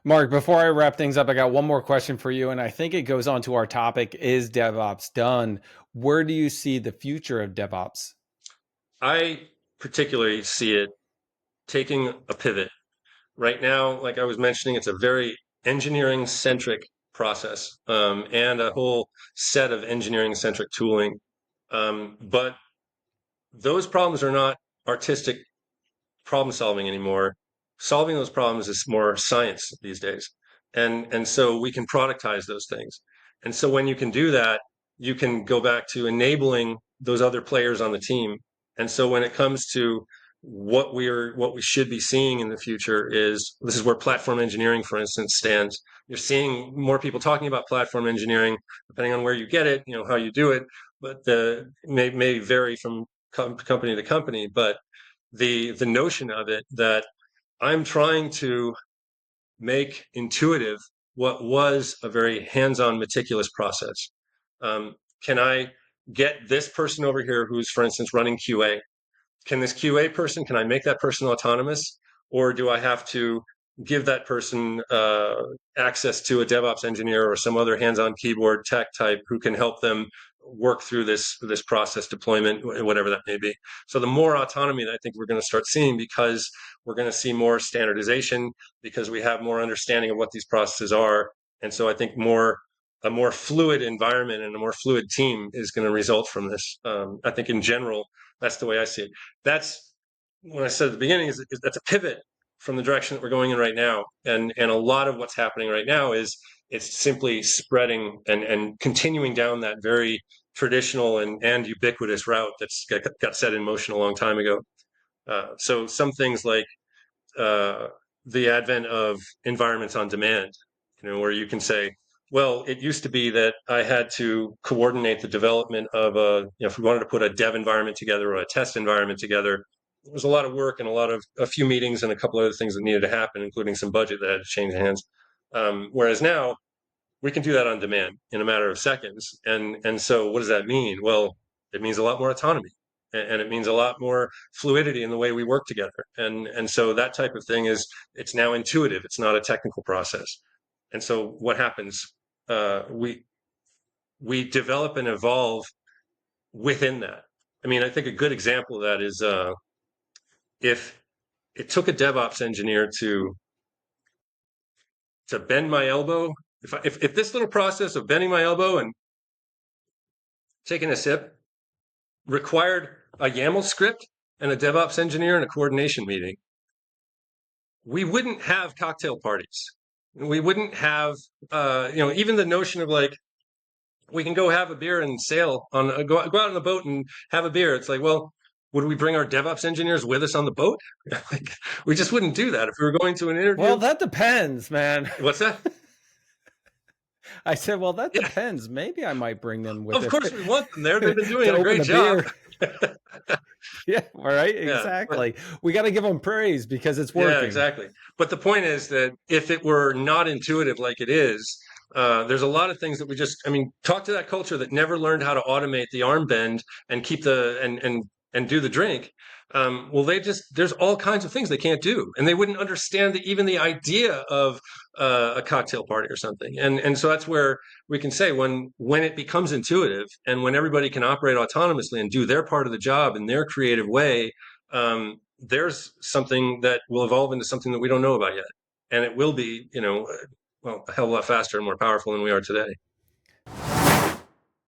Mark, before I wrap things up, I got one more question for you, and I think it goes on to our topic, is DevOps done? Where do you see the future of DevOps? I particularly see it taking a pivot. Right now, like I was mentioning, it's a very engineering centric process, and a whole set of engineering centric tooling. But those problems are not artistic problem solving anymore. Solving those problems is more science these days. And so we can productize those things. And so when you can do that, you can go back to enabling those other players on the team. And so when it comes to what we should be seeing in the future is this is where platform engineering, for instance, stands. You're seeing more people talking about platform engineering, depending on where you get it, how you do it, but the may vary from company to company, but the notion of it that I'm trying to make intuitive what was a very hands-on, meticulous process. Can I get this person over here who's, for instance, running QA? Can this QA person, can I make that person autonomous? Or do I have to give that person access to a DevOps engineer or some other hands-on keyboard tech type who can help them work through this process deployment, whatever that may be. So the more autonomy that I think we're going to start seeing, because we're going to see more standardization, because we have more understanding of what these processes are. And so I think a more fluid environment and a more fluid team is going to result from this. I think in general, that's the way I see it. That's when I said at the beginning is that's a pivot from the direction that we're going in right now. And a lot of what's happening right now is it's simply spreading and continuing down that very traditional and ubiquitous route that's got set in motion a long time ago. So some things like uh, the advent of environments on demand, where you can say, well, it used to be that I had to coordinate the development of if we wanted to put a dev environment together or a test environment together, it was a lot of work and a few meetings and a couple other things that needed to happen, including some budget that had to change hands. Whereas now we can do that on demand in a matter of seconds. And so what does that mean? Well, it means a lot more autonomy and it means a lot more fluidity in the way we work together. And so that type of thing it's now intuitive. It's not a technical process. And so what happens? We develop and evolve within that. I mean, I think a good example of that is if it took a DevOps engineer to bend my elbow, if this little process of bending my elbow and taking a sip required a YAML script and a DevOps engineer and a coordination meeting, we wouldn't have cocktail parties. We wouldn't have, even the notion of like, we can go have a beer and sail go out on the boat and have a beer. It's like, well, would we bring our DevOps engineers with us on the boat? Like, we just wouldn't do that if we were going to an Well, interview. that depends, man. What's that? I said, well, that Yeah, depends. Maybe I might bring them with of it course we want them there. They've been doing to a open great the job. beer. Yeah, all right, Yeah, but exactly. We got to give them praise because it's yeah, working. exactly. But the point is that if it were not intuitive like it is, there's a lot of things that I mean, talk to that culture that never learned how to automate the arm bend and keep and do the drink. Well, there's all kinds of things they can't do, and they wouldn't understand even the idea of a cocktail party or something. And so that's where we can say when it becomes intuitive and when everybody can operate autonomously and do their part of the job in their creative way, there's something that will evolve into something that we don't know about yet. And it will be, well, a hell of a lot faster and more powerful than we are today.